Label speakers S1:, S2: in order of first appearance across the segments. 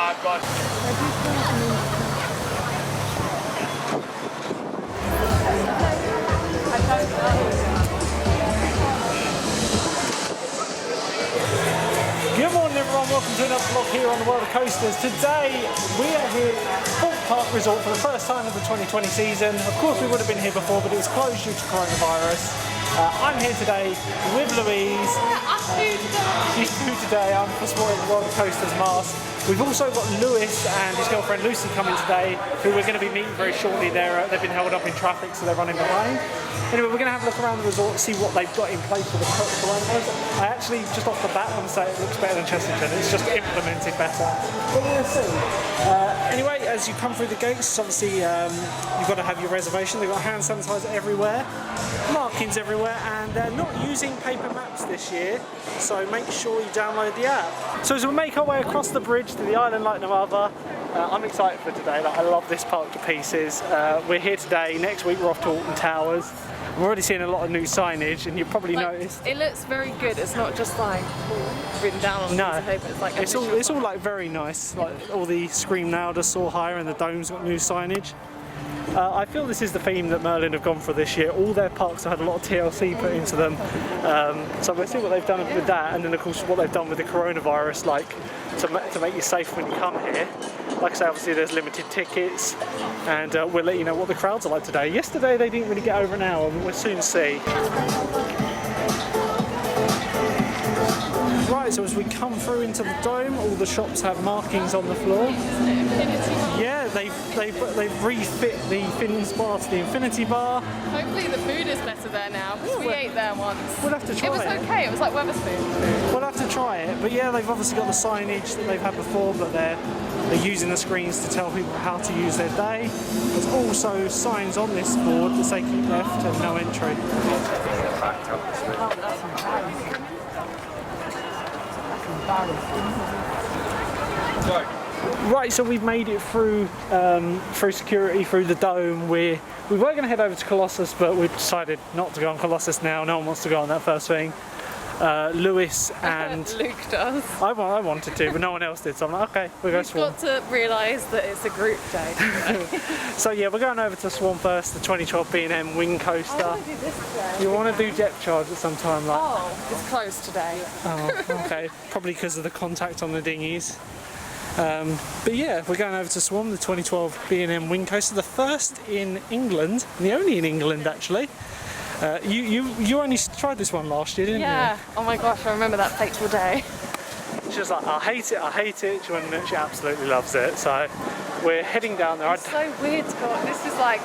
S1: bad one.
S2: Good morning everyone, welcome to another vlog here on the World of Coasters. Today we are here at Thorpe Park Resort for the first time of the 2020 season. Of course we would have been here before, but it was closed due to coronavirus. I'm here today with Louise.
S3: I'm new today.
S2: She's new today, I'm for sporting the World of Coasters mask. We've also got Lewis and his girlfriend Lucy coming today, who we're going to be meeting very shortly. They've been held up in traffic, so they're running behind. Anyway, we're going to have a look around the resort, see what they've got in place for the coronavirus. I actually, just off the bat, want to say it looks better than Chesterton. It's just implemented better. But we'll see. Anyway, as you come through the gates, obviously you've got to have your reservation. They've got hand sanitizer everywhere, markings everywhere, and they're not using paper maps this year, so make sure you download the app. So as we make our way across the bridge to the island like no other, I'm excited for today. Like, I love this park to pieces. We're here today. Next week we're off to Alton Towers. I'm already seeing a lot of new signage, and you've probably noticed.
S3: It looks very good. It's not just like written down on a piece of paper. It's like
S2: it's all like very nice. Like all the Scream Louder, Soar Higher, and the domes got new signage. I feel this is the theme that Merlin have gone for this year. All their parks have had a lot of TLC put into them. So we'll see what they've done with that, and then of course what they've done with the coronavirus, like to make you safe when you come here. Like I say, obviously there's limited tickets, and we'll let you know what the crowds are like today. Yesterday they didn't really get over an hour, but we'll soon see. Right, so as we come through into the dome, all the shops have markings on the floor. Yeah, they've refit the Fins bar to the Infinity Bar.
S3: Hopefully the food is better there now, because we ate there once.
S2: We'll have to try it.
S3: It was okay, it was like Wetherspoon.
S2: We'll have to try it, but yeah, they've obviously got the signage that they've had before, but they're using the screens to tell people how to use their day. There's also signs on this board that say keep left and no entry. Right, so we've made it through security, through the dome. We were going to head over to Colossus, but we've decided not to go on Colossus now. No one wants to go on that first thing. Lewis and
S3: Luke does.
S2: I wanted to, but no one else did, so I'm like, okay, we'll go Swan.
S3: You've got to realise that it's a group day.
S2: So yeah, we're going over to Swan first, the 2012 B&M wing coaster.
S3: I want to do this today.
S2: You want to do depth charge at some time, like?
S3: Oh, it's closed today.
S2: Oh, okay. Probably because of the contact on the dinghies. But yeah, we're going over to Swan, the 2012 B&M wing coaster, the first in England, and the only in England actually. You only tried this one last year, didn't you?
S3: Yeah. Oh my gosh, I remember that fateful day.
S2: She was like, I hate it. She absolutely loves it. So we're heading down there.
S3: It's so weird to go on. This is like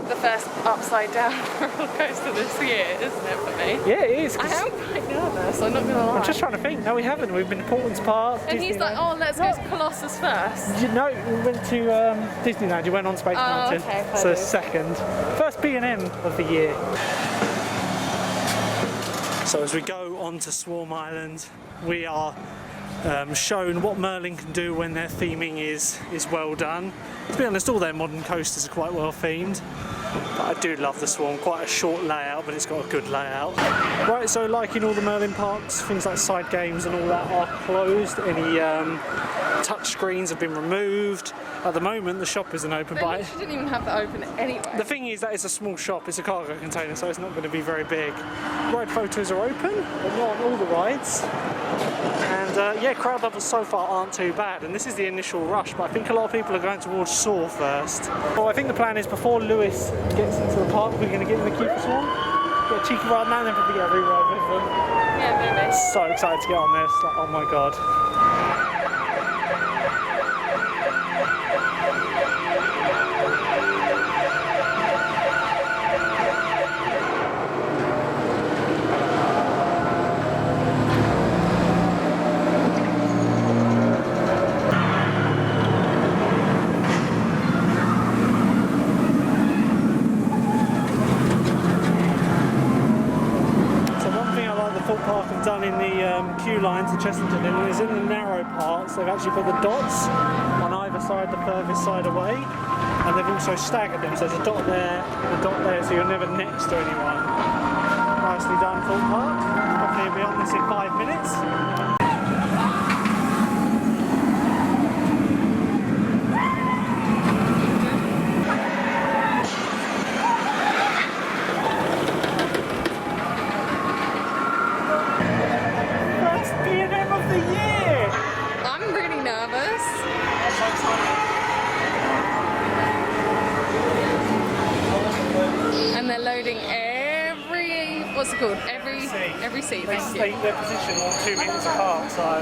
S3: the first upside down roller coaster this year, isn't it, for me?
S2: Yeah, it is.
S3: I am quite nervous, I'm not going to lie.
S2: I'm just trying to think. No, we haven't. We've been to Portland's Park.
S3: And he's like, oh, let's go to Colossus first.
S2: You know, we went to Disneyland. You went on Space Mountain.
S3: Okay,
S2: so second. First B&M of the year. So as we go on to Swarm Island, we are shown what Merlin can do when their theming is well done. To be honest, all their modern coasters are quite well themed, but I do love the Swarm. Quite a short layout, but it's got a good layout. Right, so like in all the Merlin parks, things like side games and all that are closed. Any touch screens have been removed. At the moment, the shop isn't open.
S3: But she didn't even have that open anyway.
S2: The thing is that it's a small shop, it's a cargo container, so it's not going to be very big. Ride photos are open, but not on all the rides. And yeah, crowd levels so far aren't too bad, and this is the initial rush, but I think a lot of people are going towards Soar first. Well, I think the plan is before Lewis gets into the park, we're going to get in the queue for Swan. Get a cheeky ride now, and then probably get a re-ride with them.
S3: Yeah, maybe.
S2: So excited to get on this, like, oh my god. Thorpe Park have done in the queue lines, the Chesterton, and is in the narrow parts. They've actually put the dots on either side, the furthest side away, and they've also staggered them. So there's a dot there, a dot there, so you're never next to anyone. Nicely done, Thorpe Park. Hopefully we'll be on this in 5 minutes.
S3: And they're loading every, what's it called? Every seat.
S2: They
S3: Thank
S2: stay
S3: you.
S2: their position all 2 metres apart, so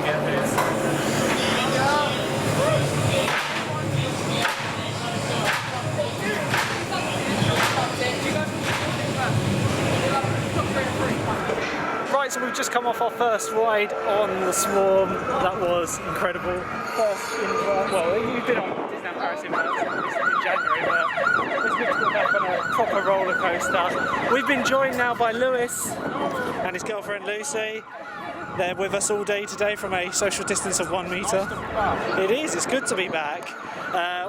S2: get this. Right, so we've just come off our first ride on the Swarm. That was incredible. First well, you've been on Disneyland Paris in January, but it's good to go back on a proper roller coaster. We've been joined now by Lewis and his girlfriend Lucy. They're with us all day today from a social distance of 1 metre. It is, it's good to be back.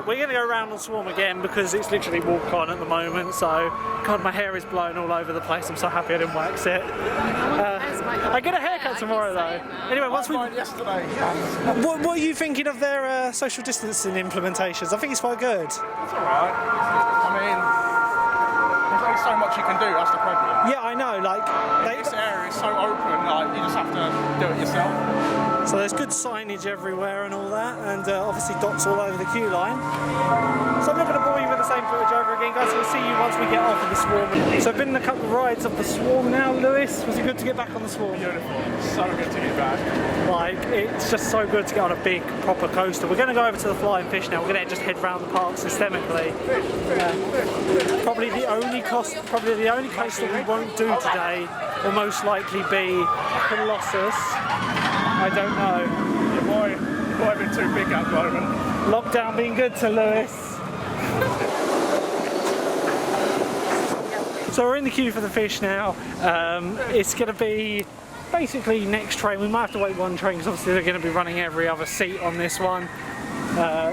S2: We're going to go around on Swarm again because it's literally walk on at the moment, so God, my hair is blown all over the place. I'm so happy I didn't wax it. I get a haircut tomorrow though. Anyway, once we
S1: yesterday.
S2: what are you thinking of their social distancing implementations? I think it's quite good.
S1: It's alright. I mean, there's only so much you can do, that's the problem.
S2: Yeah, I know, like
S1: This area is so open, like you just have to do it yourself.
S2: so there's good signage everywhere and all that, and obviously dots all over the queue line. So I'm not going to bore you with the same footage over again, guys. We'll see you once we get off of the Swarm. So I've been in a couple of rides of the Swarm now. Lewis, was it good to get back on the Swarm?
S1: Beautiful. So good to get back.
S2: Like, it's just so good to get on a big, proper coaster. We're going to go over to the Flying Fish now. We're going to just head round the park systemically. Probably the only coaster we won't do today will most likely be Colossus. I don't know.
S1: Your boy a bit too big at the moment.
S2: Lockdown being good to Lewis. So we're in the queue for the fish now. It's going to be basically next train. We might have to wait one train because obviously they're going to be running every other seat on this one.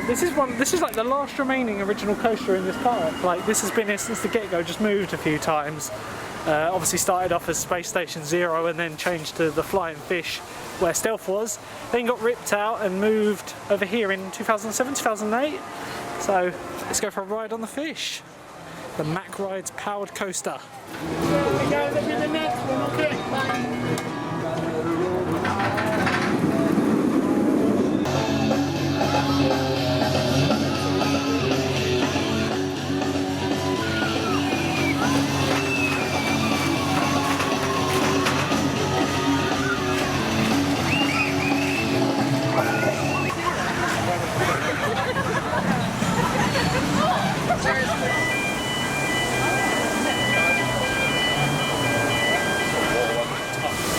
S2: This is like the last remaining original coaster in this park. Like, this has been here since the get-go, just moved a few times. Obviously started off as Space Station Zero and then changed to the Flying Fish where Stealth was. Then got ripped out and moved over here in 2007, 2008. So let's go for a ride on the Fish. The Mack Rides powered coaster.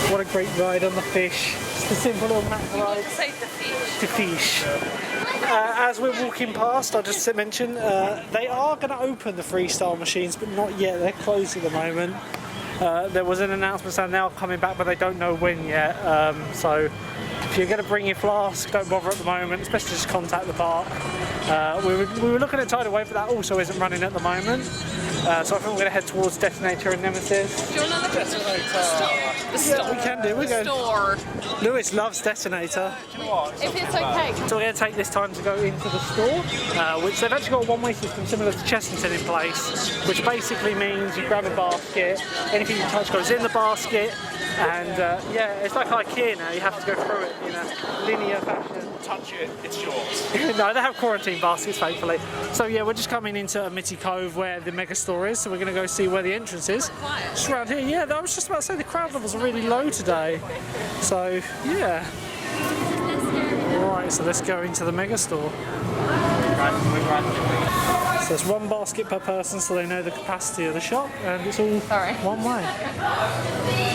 S2: What a great ride on the Fish. Just a simple little Mack ride.
S3: Say the fish.
S2: To Fish. As we're walking past, I'll just mention, they are going to open the freestyle machines, but not yet. They're closed at the moment. There was an announcement saying they are coming back, but they don't know when yet. So if you're going to bring your flask, don't bother at the moment, especially just contact the park. We were looking at Tidal Wave, but that also isn't running at the moment. So I think we're going to head towards Detonator and Nemesis.
S3: Do you want to look at the store?
S2: Yeah, we can do. We go.
S3: Store.
S2: Lewis loves Detonator.
S1: Do you know what?
S3: If it's okay.
S2: So we're going to take this time to go into the store, which they've actually got a one-way system similar to Chessington in place, which basically means you grab a basket, anything you touch goes in the basket, and yeah, it's like IKEA now, you have to go through it in a linear fashion.
S1: Touch it, it's yours.
S2: No, they have quarantine baskets, thankfully. So yeah, we're just coming into Amity Cove where the Megastore is, so we're going to go see where the entrance is. Just around here, yeah, I was just about to say the crowd levels are really low today. So, yeah. Right, so let's go into the Megastore. So it's one basket per person, so they know the capacity of the shop, and it's all one way.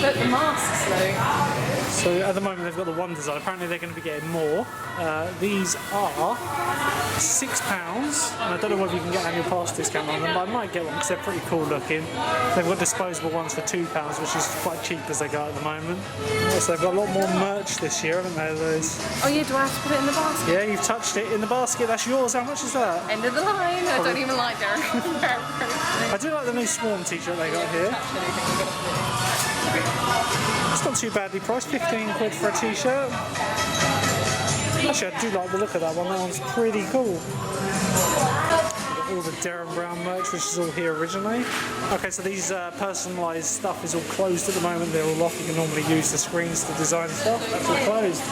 S3: But the masks though.
S2: So at the moment they've got the one design. Apparently they're going to be getting more. These are £6, and I don't know whether you can get annual pass discount on them, but I might get one because they're pretty cool looking. They've got disposable ones for £2, which is quite cheap as they go at the moment. So they've got a lot more merch this year, haven't they, Liz?
S3: Oh yeah, do I have to put it in the basket?
S2: Yeah, you've touched it in the basket. That's yours. How much is that?
S3: End of the line. I don't even like Derek.
S2: I do like the new Swarm t-shirt they got here. It's not too badly priced, 15 quid for a t-shirt. Actually, I do like the look of that one. That one's pretty cool. All the Darren Brown merch, which is all here originally. Okay, so these personalised stuff is all closed at the moment. They're all off. You can normally use the screens to design stuff. That's all closed.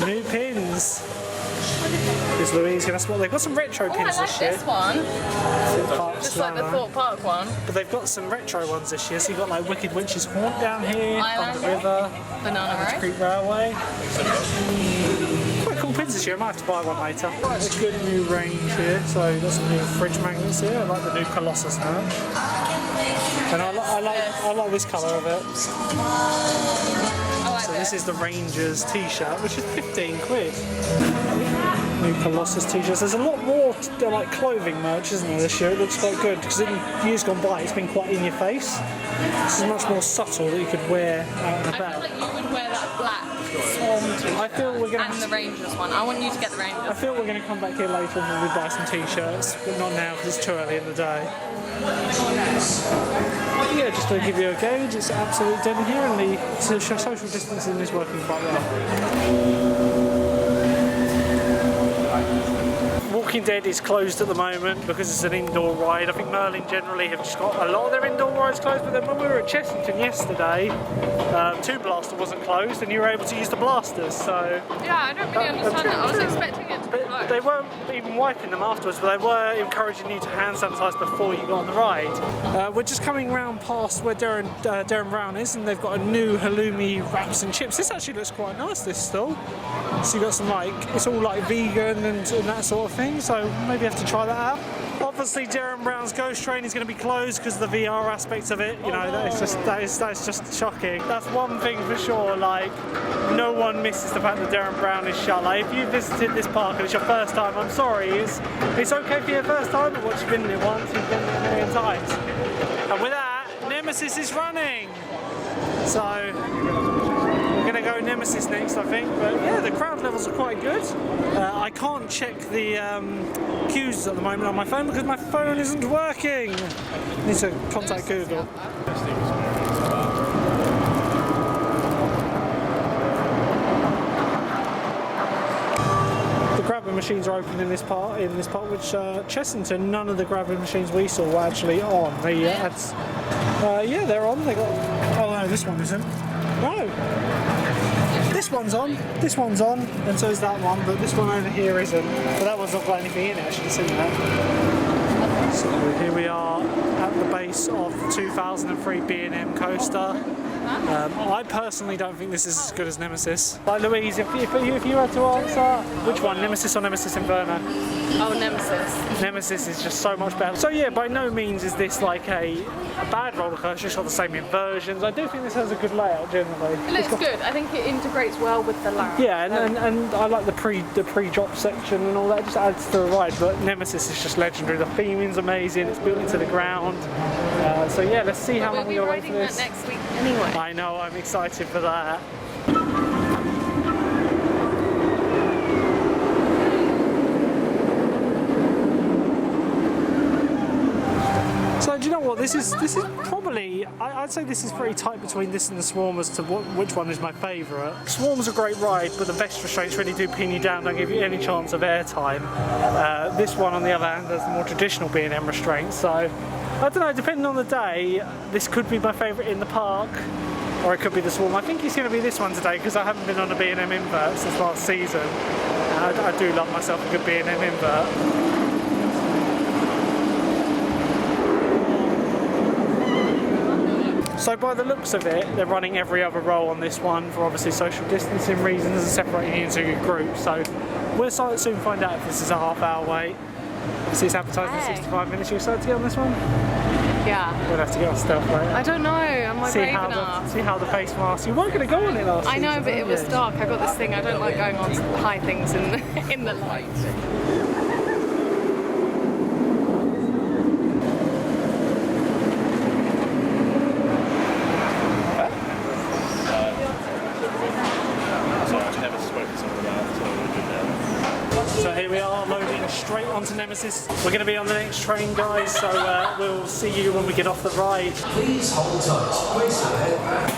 S2: New pins. Here's Louise gonna spot. They've got some retro
S3: Oh,
S2: pins
S3: I like
S2: this year.
S3: this one.
S2: Thorpe Park's
S3: Just like the
S2: down
S3: Thorpe Park one.
S2: But they've got some retro ones this year. So you've got like Wicked Witch's Haunt down here,
S3: I
S2: on
S3: like
S2: the river,
S3: Banana Road.
S2: Creek Railway. Quite cool pins this year. I might have to buy one later. Quite a good new range here. So you've got some new fridge magnets here. I like the new Colossus now. And I like this colour of it.
S3: I like
S2: So this is the Rangers t-shirt, which is 15 quid. New Colossus t-shirts. There's a lot more like clothing merch, isn't there, this year? It looks quite good because in years gone by it's been quite in your face. This is much more subtle that you could wear out and
S3: I
S2: about.
S3: feel like you would wear that black swarm t-shirt
S2: I feel we're gonna
S3: and the Rangers one. I want you to get the Rangers.
S2: I feel we're going to come back here later and we'll buy some t-shirts, but not now because it's too early in the day. Yeah, just to give you a gauge, it's absolute dead in here and the social distancing is working quite well. Walking Dead is closed at the moment because it's an indoor ride. I think Merlin generally have just got a lot of their indoor rides closed, but then when we were at Chessington yesterday, Two Blaster wasn't closed and you were able to use the blasters, so...
S3: Yeah, I don't really understand that. I was expecting it to be closed.
S2: They weren't even wiping them afterwards, but they were encouraging you to hand sanitise before you got on the ride. We're just coming round past where Darren Brown is, and they've got a new halloumi wraps and chips. This actually looks quite nice, this stall. So you've got some like, it's all like vegan and that sort of thing, so maybe you have to try that out. Obviously Darren Brown's Ghost Train is going to be closed because of the VR aspect of it, you know, that is just shocking. That's one thing for sure, like, no one misses the fact that Darren Brown is shut. Like, if you visited this park and it's your first time, I'm sorry, it's okay for your first time, but once you've been in it once, you've been in it a million times. And with that, Nemesis is running! So, we're going to go Nemesis next, I think, but yeah, the crowd levels are quite good. I can't check the queues at the moment on my phone because my phone isn't working. I need to contact Google. The grabbing machines are open in this part, which Chessington, none of the grabbing machines we saw were actually on. Yeah, they're on. They got. Oh no, this one isn't. No. This one's on, and so is that one, but this one over here isn't. But that one's not got anything in it, I should have seen that. So here we are at the base of the 2003 B&M coaster. I personally don't think this is as good as Nemesis. Like Louise, if you had to answer, which one, Nemesis or Nemesis Inferno?
S3: Oh, Nemesis.
S2: Nemesis is just so much better. So yeah, by no means is this like a bad roller coaster, it's got the same inversions. I do think this has a good layout generally.
S3: It looks good. I think it integrates well with the layout.
S2: Yeah, and I like the pre-drop section and all that. It just adds to the ride. But Nemesis is just legendary. The theming's amazing. It's built into the ground. So yeah, let's see how long we
S3: We'll be
S2: wait for
S3: riding
S2: this.
S3: that next week anyway.
S2: I know. I'm excited for that. So do you know what? This is probably, I'd say this is pretty tight between this and the Swarm as to which one is my favourite. Swarm's a great ride, but the vest restraints really do pin you down, don't give you any chance of airtime. This one, on the other hand, has the more traditional B&M restraints. So I don't know, depending on the day, this could be my favourite in the park, or it could be the Swarm. I think it's going to be this one today because I haven't been on a B&M invert since last season. I do love myself a good B&M invert. So by the looks of it, they're running every other roll on this one for obviously social distancing reasons and separating you into groups. So we'll soon find out if this is a half-hour wait. Obviously it's advertised in 65 minutes. You excited to get on this one?
S3: Yeah.
S2: We'll have to get our stuff later.
S3: I don't know. Am I brave enough?
S2: See how the face mask. You weren't going to go on it last
S3: I know,
S2: season,
S3: but it was dark. I got this thing. I don't like going on high things in the light.
S2: So here we are, loading straight onto Nemesis. We're going to be on the next train, guys, so we'll see you when we get off the ride.
S4: Please hold tight. Wait a minute.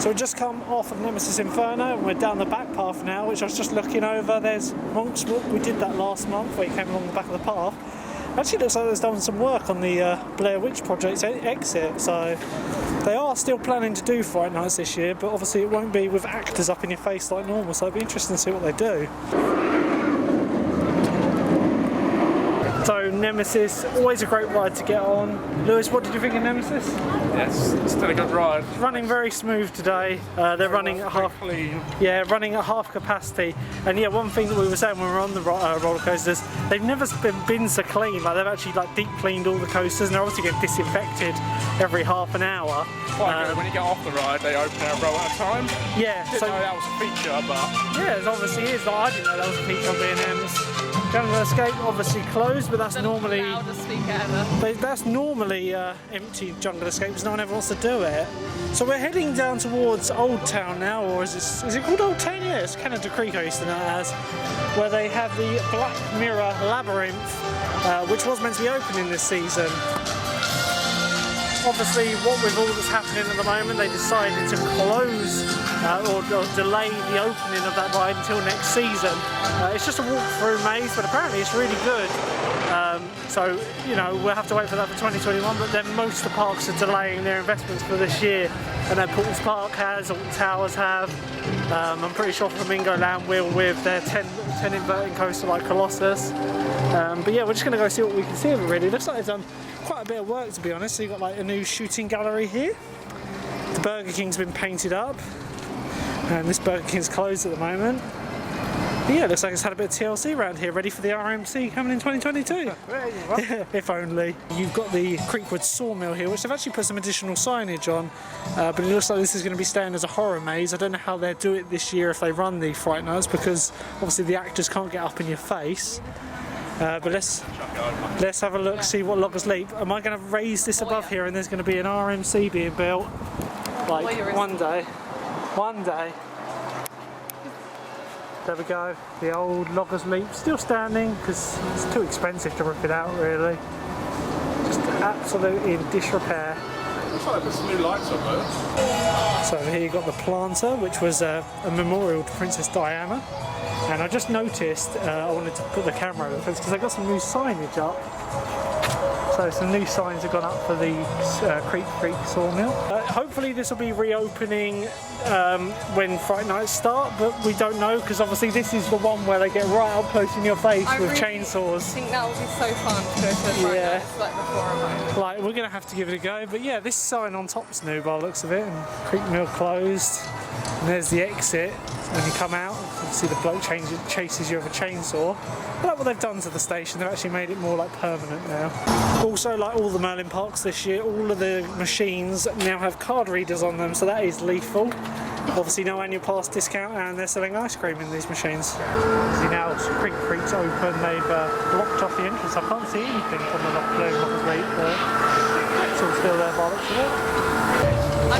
S2: So we've just come off of Nemesis Inferno and we're down the back path now, which I was just looking over. There's Monkswood. We did that last month where you came along the back of the path. Actually looks like there's done some work on the Blair Witch Project exit, so they are still planning to do Fright Nights this year, but obviously it won't be with actors up in your face like normal, so it'll be interesting to see what they do. So Nemesis, always a great ride to get on. Lewis, what did you think of Nemesis?
S1: Yes, it's still a good ride.
S2: Running very smooth today. They're running at half
S1: clean.
S2: Yeah, running at half capacity. And yeah, one thing that we were saying when we were on the roller coasters, they've never been so clean. Like they've actually like deep cleaned all the coasters, and they're obviously getting disinfected every half an hour.
S1: Quite good. When you get off the ride, they open a row at a time.
S2: Yeah,
S1: Didn't know that was a feature, but
S2: yeah, it obviously is. Like, I didn't know that was a feature on B&M's. Jungle Escape obviously closed, but that's normally empty Jungle Escape because no one ever wants to do it. So we're heading down towards Old Town now, or is it called Old Town? Yeah, it's Canada Creek I used to know it as, where they have the Black Mirror Labyrinth, which was meant to be opening this season. Obviously, what with all that's happening at the moment, they decided to close or delay the opening of that ride until next season. It's just a walk-through maze, but apparently it's really good. So, you know, we'll have to wait for that for 2021, but then most of the parks are delaying their investments for this year. And then Thorpe Park has, all the towers have. I'm pretty sure Flamingo Land will with their 10 inverting coaster like Colossus. But yeah, we're just going to go see what we can see of it really. It looks like they've done quite a bit of work to be honest. So you've got like a new shooting gallery here. The Burger King's been painted up. And this Burger King's closed at the moment. But yeah, it looks like it's had a bit of TLC around here, ready for the RMC coming in 2022. If only. You've got the Creekwood Sawmill here, which they've actually put some additional signage on, but it looks like this is going to be staying as a horror maze. I don't know how they'll do it this year if they run the Fright Nights, because obviously the actors can't get up in your face. But let's have a look, see what Loggers Leap. Am I going to raise this above here and there's going to be an RMC being built? Like one day. One day. There we go, the old Loggers Leap, still standing because it's too expensive to rip it out really. Just absolutely in disrepair.
S1: Looks like there's some new lights on there.
S2: So here you've got the planter, which was a memorial to Princess Diana. And I just noticed, I wanted to put the camera over because they got some new signage up. So some new signs have gone up for the Creek Sawmill. Hopefully this will be reopening when Fright Nights start, but we don't know because obviously this is the one where they get right up close in your face with chainsaws.
S3: I think that would be so fun to go to the Fright Nights like before.
S2: Like we're gonna have to give it a go, but yeah, this sign on top's new by the looks of it. And Creek Mill closed, and there's the exit. When you come out, obviously the bloke chases you with a chainsaw. I like what they've done to the station, they've actually made it more like permanent now. Also, like all the Merlin parks this year, all of the machines now have card readers on them, so that is lethal. Obviously no annual pass discount, and they're selling ice cream in these machines. See now, Creek's open, they've blocked off the entrance. I can't see anything from the Loggers Leap, but it's all still there by the looks of it.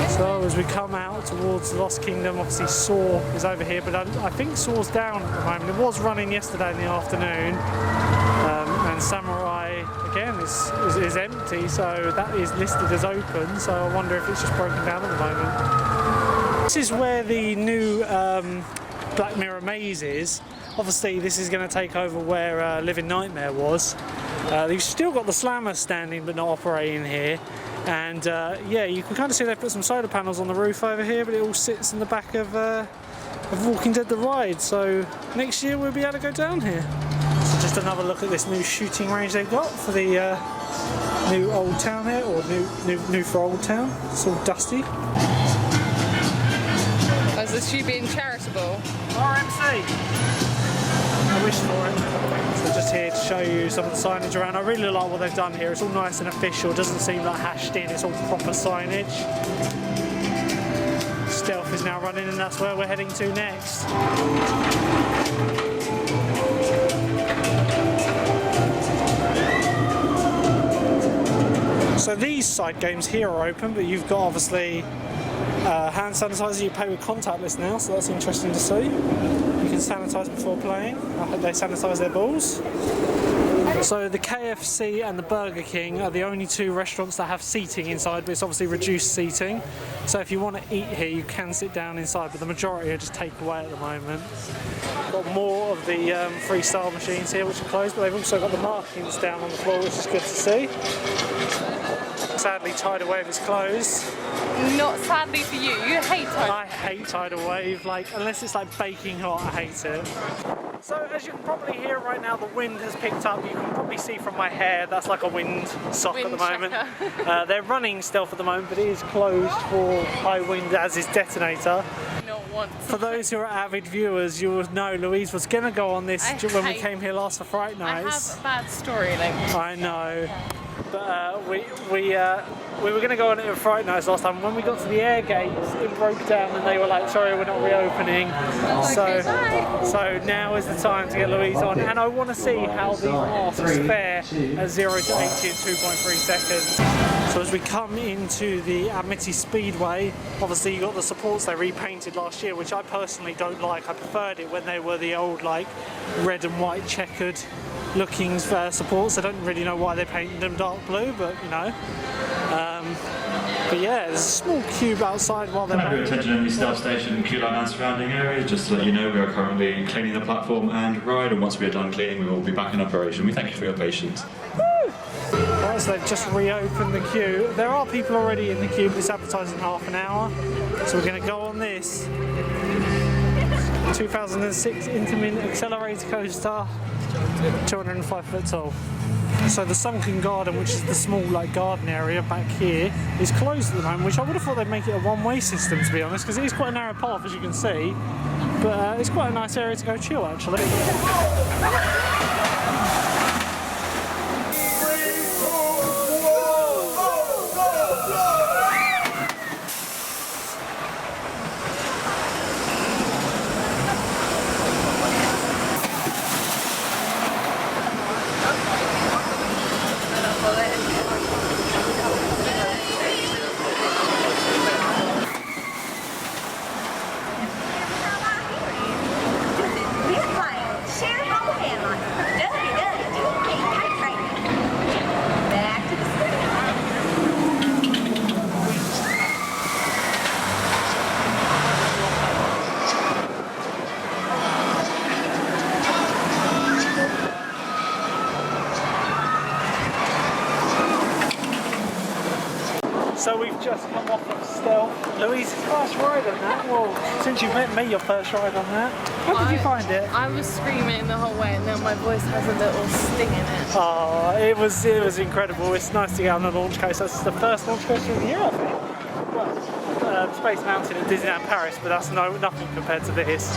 S2: So as we come out towards the Lost Kingdom, obviously Saw is over here, but I think Saw's down at the moment. It was running yesterday in the afternoon, and Samurai again is empty, so that is listed as open, so I wonder if it's just broken down at the moment. This is where the new Black Mirror maze is. Obviously this is going to take over where Living Nightmare was. You've still got the Slammer standing but not operating here. And yeah, you can kind of see they've put some solar panels on the roof over here, but it all sits in the back of Walking Dead the Ride, so next year we'll be able to go down here. So just another look at this new shooting range they've got for the new Old Town here, or new for Old Town. It's all dusty.
S3: Is this you being charitable?
S2: RMC! I wish for it. So just here to show you some of the signage around. I really like what they've done here. It's all nice and official. It doesn't seem like hashed in. It's all proper signage. Stealth is now running, and that's where we're heading to next. So these side games here are open, but you've got obviously hand sanitizer. You pay with contactless now, so that's interesting to see. You can sanitize before playing. I hope they sanitize their balls. So the KFC and the Burger King are the only two restaurants that have seating inside, but it's obviously reduced seating. So if you want to eat here, you can sit down inside, but the majority are just takeaway at the moment. Got more of the freestyle machines here, which are closed, but they've also got the markings down on the floor, which is good to see. Sadly, Tidal Wave is closed.
S3: Not sadly for you. You hate Tidal.
S2: I hate Tidal Wave, like unless it's like baking hot, I hate it. So as you can probably hear right now, the wind has picked up. You can probably see from my hair, that's like a wind sock at the moment. They're running stealth at the moment, but it is closed for high wind, as is Detonator.
S3: Not once.
S2: For those who are avid viewers, you will know Louise was going to go on this when we came here last for Fright Nights.
S3: I have a bad story, like.
S2: I know. But we were going to go on it at Fright Nights last time. When we got to the air gates, it broke down and they were like, sorry, we're not reopening. So now is the time to get Louise on. And I want to see how these masks fare at 0 to 80 in 2.3 seconds. So as we come into the Amity Speedway, obviously you got the supports they repainted last year, which I personally don't like. I preferred it when they were the old like red and white checkered looking supports. I don't really know why they painted them dark blue, but you know. But yeah, there's a small cube outside while they're
S5: Your attention only staff station, queue line and surrounding areas. Just to let you know, we are currently cleaning the platform and ride, and once we are done cleaning, we will be back in operation. We thank you for your patience.
S2: Right, so they've just reopened the queue. There are people already in the queue, but it's advertised in half an hour. So we're going to go on this 2006 Intamin Accelerator Coaster, 205 foot tall. So the Sunken Garden, which is the small like garden area back here, is closed at the moment, which I would have thought they'd make it a one-way system, to be honest, because it is quite a narrow path, as you can see. But it's quite a nice area to go chill, actually. So we've just come off of Stealth. Louise's first ride on that. Well, since you've met me, your first ride on that. How did you find it?
S3: I was screaming the whole way, and then my voice has a little sting in it.
S2: Oh, it was incredible. It's nice to get on a launch coaster. This is the first launch coaster of the year, I think. Well, Space Mountain at Disneyland Paris, but that's nothing compared to this.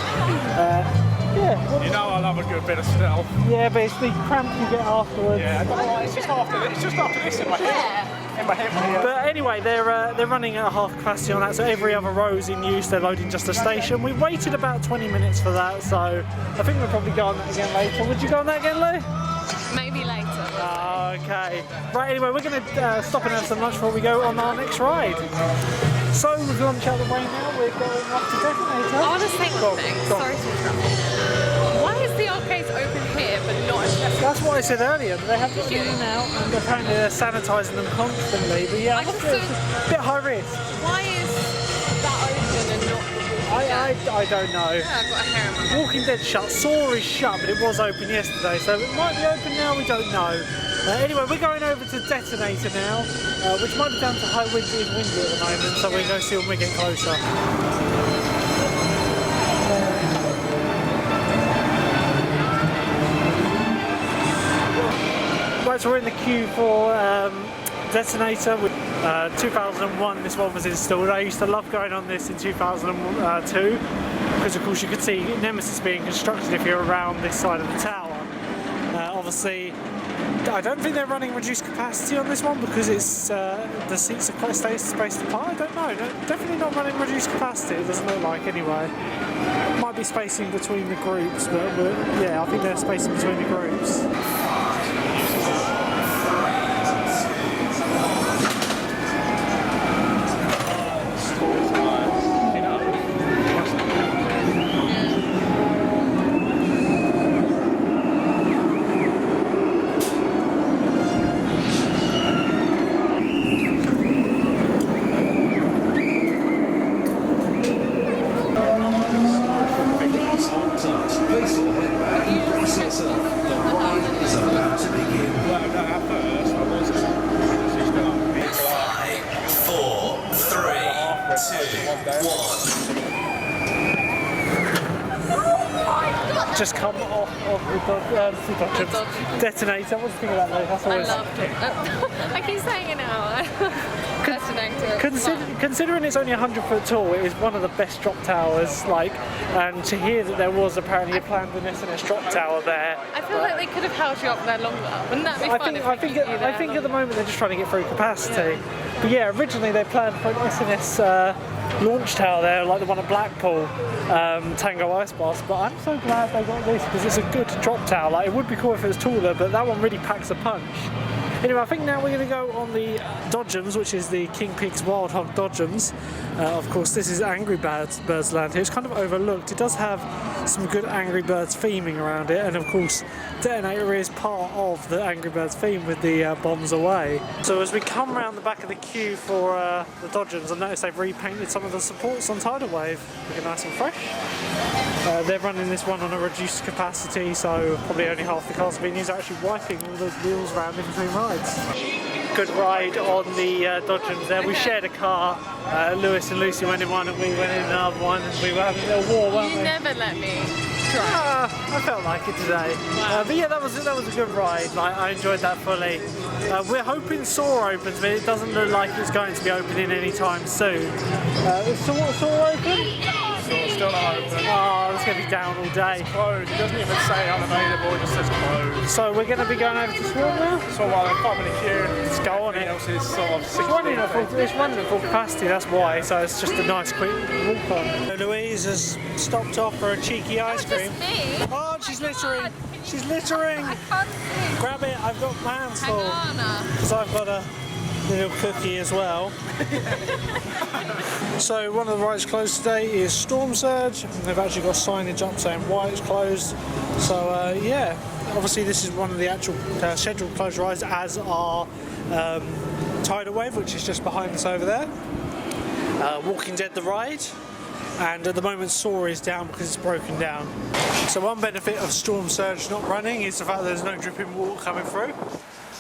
S2: Yeah.
S1: You know I love a good bit of stealth.
S2: Yeah, but it's the cramp you get afterwards.
S1: Yeah, I don't know why, it's just after this in my head. In my head. Yeah.
S2: But anyway, they're running at half capacity on that, so every other row is in use. They're loading just a station. We waited about 20 minutes for that, so I think we'll probably go on that again later. Would you go on that again, Lou?
S3: Maybe later.
S2: Oh, okay. Right, anyway, we're going to stop and have some lunch before we go on our next ride. So, with lunch out of the way now, we're going off to Detonator.
S3: I want to say one thing. Sorry to interrupt. Why is the arcades open here but not in Chester?
S2: That's what I said earlier. They have them in and out, and apparently they're sanitising them constantly. But yeah, it's a bit high risk.
S3: Why is that open and not the
S2: I don't know.
S3: Yeah, I've got a hair in my mouth.
S2: Walking Dead shut. Saw is shut, but it was open yesterday, so it might be open now. We don't know. Anyway, we're going over to Detonator now, which might be down to high wind. It is windy at the moment, so we're going to see when we get closer. Right, so we're in the queue for Detonator. 2001 this one was installed. I used to love going on this in 2002 because of course you could see Nemesis being constructed if you're around this side of the tower. Obviously I don't think they're running reduced capacity on this one because it's the seats are quite spaced apart. I don't know, definitely not running reduced capacity, it doesn't look like anyway. Might be spacing between the groups, but yeah, I think they're spacing between the groups. just come off of the Detonator. What do you think about that? That's
S3: I
S2: always...
S3: loved it. I keep saying it now. Detonator.
S2: Considering it's only 100 foot tall, it is one of the best drop towers. Like, and to hear that there was apparently a planned SNS drop tower there.
S3: I feel like they could have held you up there longer. Wouldn't that be fun?
S2: I think at the moment they're just trying to get through capacity. Yeah. But yeah, originally they planned for an SNS launch tower there, like the one at Blackpool, Tango Ice Blast. But I'm so glad they got this because it's a good drop tower. Like, it would be cool if it was taller, but that one really packs a punch. Anyway, I think now we're going to go on the dodgems, which is the King Pig's Wild Hog dodgems. Of course, this is Angry Birds land here. It's kind of overlooked. It does have some good Angry Birds theming around it, and of course, Detonator is part of the Angry Birds theme with the bombs away. So as we come around the back of the queue for the dodgems, I noticed they've repainted some of the supports on Tidal Wave, looking nice and fresh. They're running this one on a reduced capacity, so probably only half the cars being used. Actually wiping all the wheels around in between rides. Good ride on the dodgems there. We shared a car. Lewis and Lucy went in one and we went in another one, and we were having a little war, weren't we?
S3: You never let me try.
S2: I felt like it today.
S3: Wow.
S2: But yeah, that was a good ride. Like, I enjoyed that fully. We're hoping Soar opens, but it doesn't look like it's going to be opening anytime soon. Is Soar open?
S1: Still not open.
S2: Oh, it's going to be down all day.
S1: It's closed. It doesn't even say unavailable, it just says closed.
S2: So we're going to be going over to Swarm now?
S1: So while they're popping a queue,
S2: Let's go on it.
S1: else is sort of 60.
S2: It's running at full capacity, that's why, so it's just a nice quick walk on. Louise has stopped off for a cheeky ice cream.
S3: Me?
S2: Oh, she's littering! She's littering!
S3: I can't see.
S2: Grab it, I've got my hands full.
S3: Hang on.
S2: Because I've got a little cookie as well. So one of the rides closed today is Storm Surge. They've actually got signage up saying why it's closed. So yeah, obviously this is one of the actual scheduled closed rides, as are Tidal Wave, which is just behind us over there. Walking Dead the ride. And at the moment Soar is down because it's broken down. So one benefit of Storm Surge not running is the fact that there's no dripping water coming through.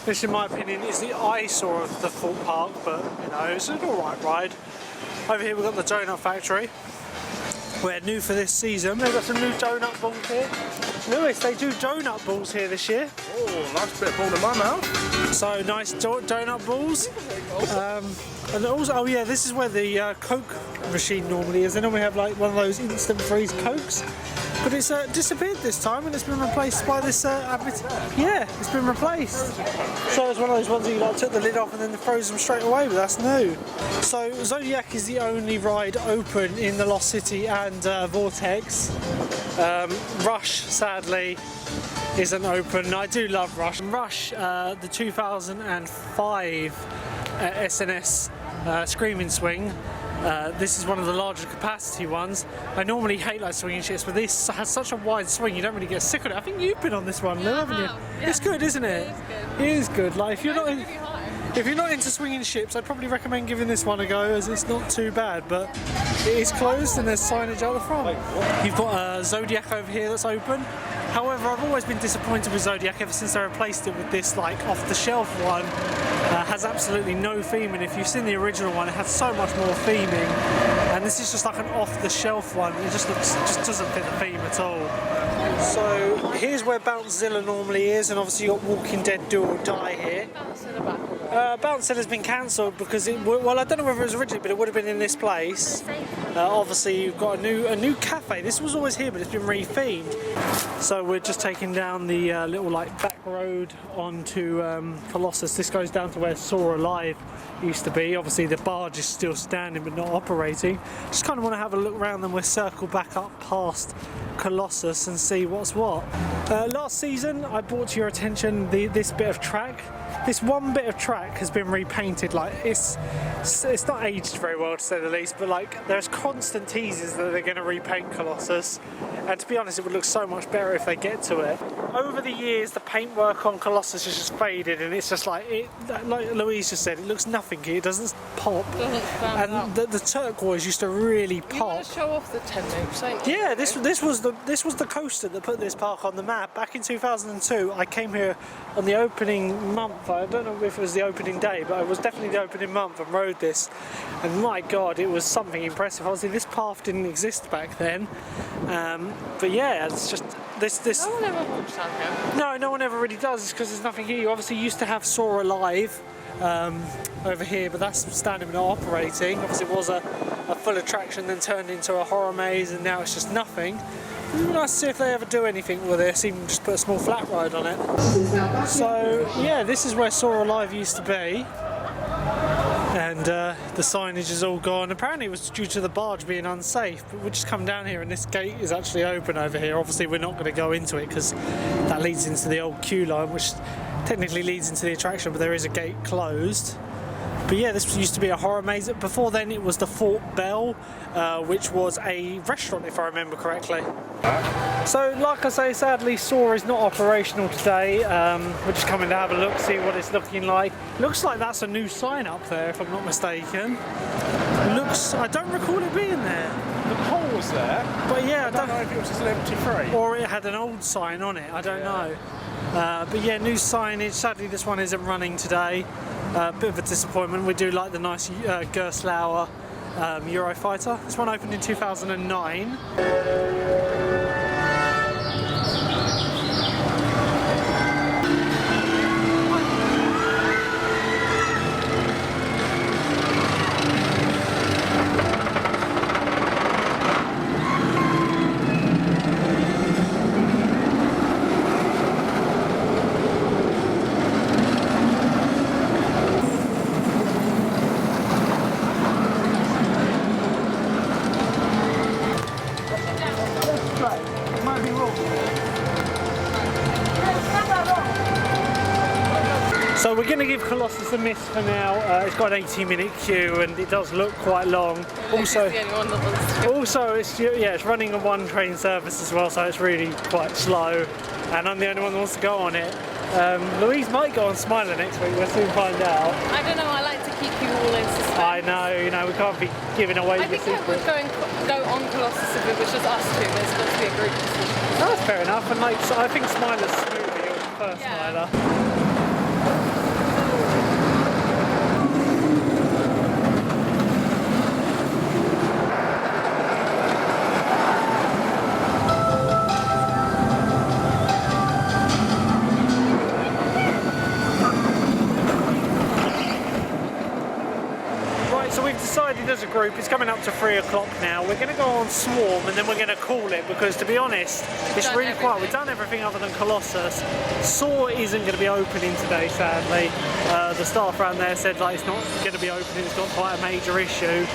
S2: This, in my opinion, is the eyesore of the Thorpe Park, but you know, it's an alright ride. Over here we've got the Donut Factory. We're new for this season. They've got some new donut balls here. Lewis, they do donut balls here this year.
S1: Oh, nice bit of ball in my mouth.
S2: So nice donut balls. And also, oh yeah, this is where the Coke machine normally is. They normally have like one of those instant freeze Cokes. But it's disappeared this time, and it's been replaced by this yeah, it's been replaced. So it's one of those ones that you like took the lid off and then froze them straight away, but that's new. So Zodiac is the only ride open in the Lost City and Vortex. Rush, sadly, isn't open. I do love Rush. Rush, the 2005 SNS Screaming Swing. This is one of the larger capacity ones. I normally hate like swinging ships, but this has such a wide swing you don't really get sick of it. I think you've been on this one, Lou, haven't you?
S3: Yeah.
S2: It's good, isn't it? It is good. Like, if you're not into swinging ships, I'd probably recommend giving this one a go, as it's not too bad, but it is closed and there's signage out the front. You've got Zodiac over here that's open. However, I've always been disappointed with Zodiac ever since I replaced it with this like off-the-shelf one. Has absolutely no theming. If you've seen the original one, it had so much more theming, and this is just like an off-the-shelf one. It just doesn't fit the theme at all. So here's where Bouncezilla normally is, and obviously you've got Walking Dead Do or Die here. Bouncezilla's been cancelled because well, I don't know whether it was originally, but it would have been in this place. Obviously you've got a new cafe. This was always here, but it's been re-themed. So we're just taking down the little like back road onto Colossus. This goes down to where Soar Alive used to be. Obviously the barge is still standing but not operating. Just kind of want to have a look around, then we'll circle back up past Colossus and see what's what. Last season I brought to your attention this bit of track. This one bit of track has been repainted. Like it's not aged very well, to say the least, but like there's constant teases that they're going to repaint Colossus, and to be honest it would look so much better if they get to it. Over the years the paintwork on Colossus has just faded, and it's just like Louise just said, it looks nothing. It doesn't pop. And the turquoise used to really pop.
S3: You want to show off the 10 loops, don't you?
S2: Yeah, this was the coaster that put this park on the map. Back in 2002 I came here on the opening month. I don't know if it was the opening day, but it was definitely the opening month, and rode this, and my god, it was something impressive. Obviously this path didn't exist back then, but yeah, it's just this.
S3: No one ever walks down here.
S2: No one ever really does. It's because there's nothing here. You obviously used to have Soar Alive over here, but that's standing and not operating. Obviously, it was a full attraction, then turned into a horror maze, and now it's just nothing. It'd be nice to see if they ever do anything with this, even just put a small flat ride on it. So yeah, this is where Soar Alive used to be, and the signage is all gone. Apparently it was due to the barge being unsafe, but we'll just come down here and this gate is actually open over here. Obviously we're not going to go into it because that leads into the old queue line, which technically leads into the attraction, but there is a gate closed. But yeah, this used to be a horror maze. Before then it was the Thorpe Bell, which was a restaurant if I remember correctly. So like I say, sadly Soar is not operational today. We're just coming to have a look, see what it's looking like. Looks like that's a new sign up there if I'm not mistaken. I don't recall it being there.
S1: The pole was there.
S2: But yeah,
S1: I don't know if it was just an empty frame.
S2: or it had an old sign on it, I don't know. But yeah, new signage. Sadly this one isn't running today. Bit of a disappointment. We do like the nice Gerstlauer Eurofighter. This one opened in 2009. So we're going to give Colossus a miss for now. It's got an 18-minute queue and it does look quite long. Also, it's running a one train service as well, so it's really quite slow. And I'm the only one that wants to go on it. Louise might go on Smiler next week. We'll soon find out.
S3: I don't know. I like to keep you all in suspense.
S2: I know. We can't be giving away the secret.
S3: I think I would go on Colossus if it was just us two. There's supposed to be a group decision.
S2: No, that's fair enough. And like, so I think Smiler's smoother. You're the first Smiler. As a group, it's coming up to 3 o'clock now. We're going to go on Swarm and then we're going to call it because, to be honest, it's really quiet. We've done everything other than Colossus. Soar isn't going to be opening today, sadly. The staff around there said like it's not going to be opening, it's got quite a major issue.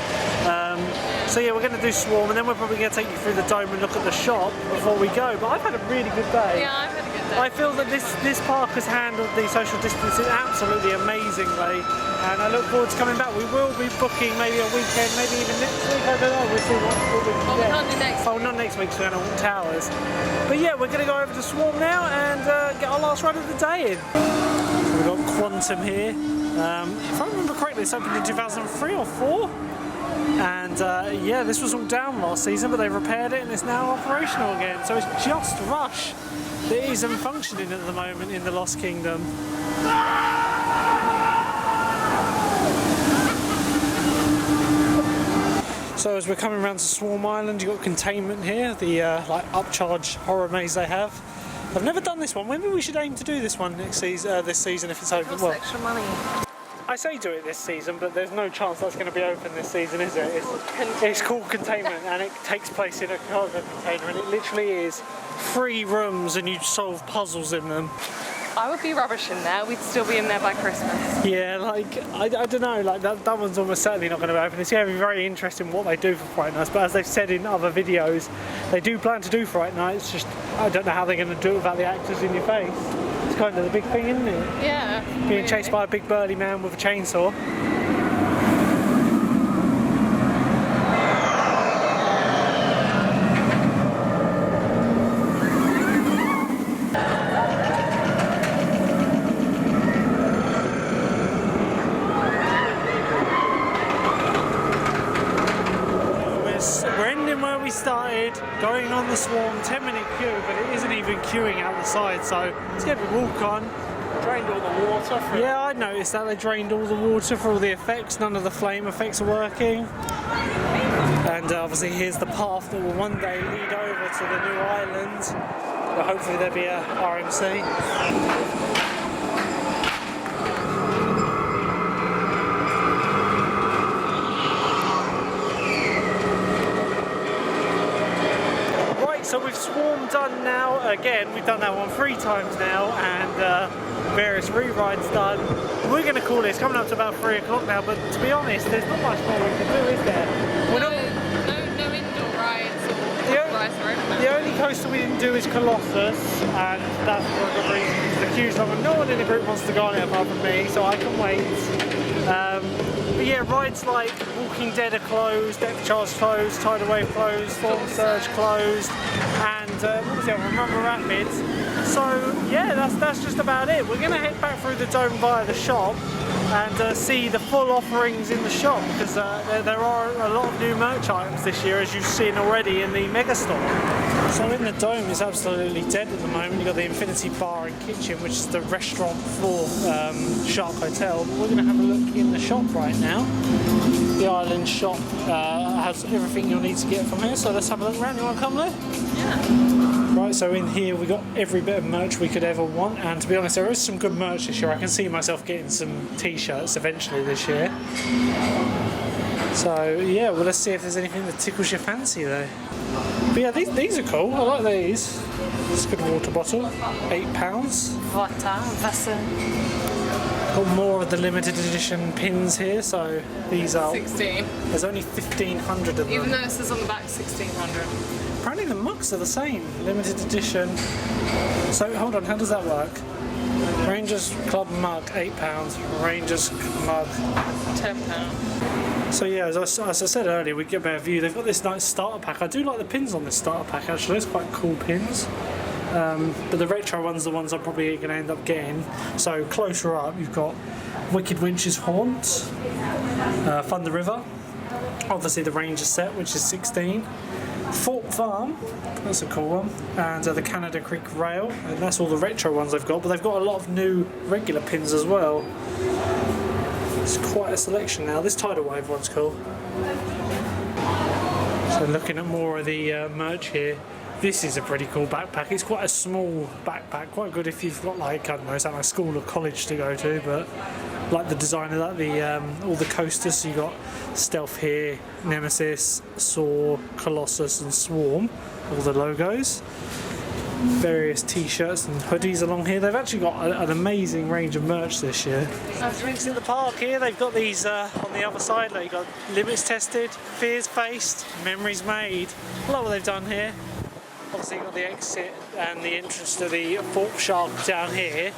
S2: So yeah, we're going to do Swarm and then we're probably going to take you through the dome and look at the shop before we go. But I've had a really good day.
S3: Yeah, I've had a good day.
S2: I feel that this park has handled the social distancing absolutely amazingly, and I look forward to coming back. We will be booking maybe a weekend, maybe even next week, I don't know, we'll see what we can get.
S3: We can't do next week.
S2: Oh, not next week, so we're going to walk towers. But yeah, we're going to go over to Swarm now and get our last run of the day in. So we've got Quantum here. If I remember correctly, it's opened in 2003 or 4. And yeah, this was all down last season, but they repaired it and it's now operational again. So it's just Rush that isn't functioning at the moment in the Lost Kingdom. So as we're coming around to Swarm Island, you've got Containment here, the like upcharge horror maze they have. I've never done this one. Maybe we should aim to do this one next season, this season if it's open.
S3: Well, extra money.
S2: I say do it this season, but there's no chance that's going to be open this season, is it? It's called Containment, and it takes place in a cargo container, and it literally is 3 rooms, and you solve puzzles in them.
S3: I would be rubbish in there. We'd still be in there by Christmas.
S2: Yeah, like I don't know, like that one's almost certainly not going to be open. It's going to be very interesting what they do for Fright Nights, but as they've said in other videos, they do plan to do Fright Nights. Just I don't know how they're going to do it without the actors in your face. It's kind of the big thing, isn't it?
S3: Yeah.
S2: Being chased by a big burly man with a chainsaw. We're ending where we started, going on the Swarm, 10-minute queue, but it isn't even queuing out the side, so it's going to be walk on.
S1: Drained all the water from...
S2: Yeah, I noticed that they drained all the water for all the effects. None of the flame effects are working. And obviously here's the path that will one day lead over to the new island. but hopefully there'll be a RMC. So we've Swarm done now. Again, we've done that one 3 times now, and various rewrites done. We're going to call this coming up to about 3 o'clock now, but to be honest, there's not much more we can do, is there?
S3: No indoor rides or rides are open.
S2: The only coaster we didn't do is Colossus, and that's for a good reason, because the queue's long and no one in the group wants to go on it apart from me, so I can wait. But yeah, rides like Walking Dead are closed, Depth Charge closed, Tidal Wave closed, Storm Surge closed, and what was the other one? Rumble Rapids. So yeah, that's just about it. We're going to head back through the dome via the shop and see the full offerings in the shop, because there are a lot of new merch items this year, as you've seen already in the Megastore. So in the dome it's absolutely dead at the moment. You've got the Infinity Bar and Kitchen, which is the restaurant for Shark Hotel. But we're going to have a look in the shop right now. The Island shop has everything you'll need to get from here, so let's have a look around. You want to come there?
S3: Yeah.
S2: Right, so in here we got every bit of merch we could ever want, and to be honest, there is some good merch this year. I can see myself getting some t-shirts eventually this year. So yeah, well, let's see if there's anything that tickles your fancy though. But yeah, these are cool. I like these. It's a good water bottle, £8.
S3: Wasser.
S2: Got more of the limited edition pins here, so these are
S3: 16.
S2: There's only 1,500 of them.
S3: Even though it says on the back 1,600.
S2: Apparently the mugs are the same, limited edition. So hold on, how does that work? Rangers Club mug, £8. Rangers mug,
S3: £10.
S2: So yeah, as I said earlier, we get a better view. They've got this nice starter pack. I do like the pins on this starter pack actually. It's quite cool pins. But the retro ones are the ones I'm probably going to end up getting. So closer up, you've got Wicked Winch's Haunt, Thunder River, obviously the Ranger set, which is 16. Thorpe Farm, that's a cool one, and the Canada Creek Rail, and that's all the retro ones they've got. But they've got a lot of new regular pins as well. It's quite a selection now. This Tidal Wave one's cool. So looking at more of the merch here, this is a pretty cool backpack. It's quite a small backpack, quite good if you've got like, I don't know, something like school or college to go to, but like the design of that, all the coasters, so you got Stealth here, Nemesis, Saw, Colossus and Swarm, all the logos. Various t-shirts and hoodies along here. They've actually got an amazing range of merch this year. Drinks in the park here, they've got these on the other side. Like you've got Limits Tested, Fears Faced, Memories Made. I like what they've done here. Obviously you've got the exit and the entrance to the Thorpe Shark down here.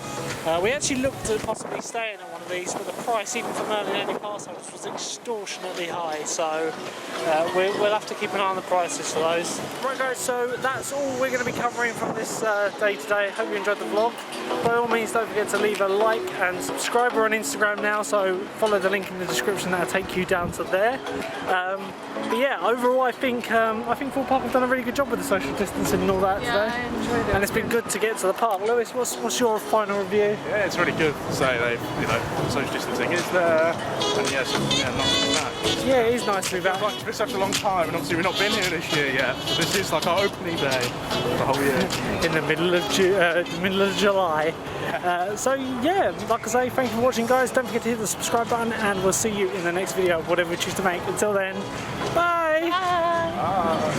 S2: We actually looked at possibly staying at one of these, but the price, even for Merlin-only pass holders, was extortionately high, so we'll have to keep an eye on the prices for those. Right guys, so that's all we're going to be covering from this day today. Hope you enjoyed the vlog. By all means, don't forget to leave a like and subscribe. We're on Instagram now, so follow the link in the description. That'll take you down to there. But yeah, overall I think Thorpe Park have done a really good job with the social distancing and all that today.
S3: I enjoyed it.
S2: And it's been good to get to the park. Lewis, what's your final review?
S1: Yeah, it's really good to say they've, social distancing is there, and yes, not to be back.
S2: Yeah, it is nice to be back.
S1: It's been such a long time, and obviously we've not been here this year yet. So this is like our opening day for the whole year.
S2: In the middle of July. So yeah, like I say, thank you for watching guys. Don't forget to hit the subscribe button, and we'll see you in the next video, whatever we choose to make. Until then, bye!
S3: Bye.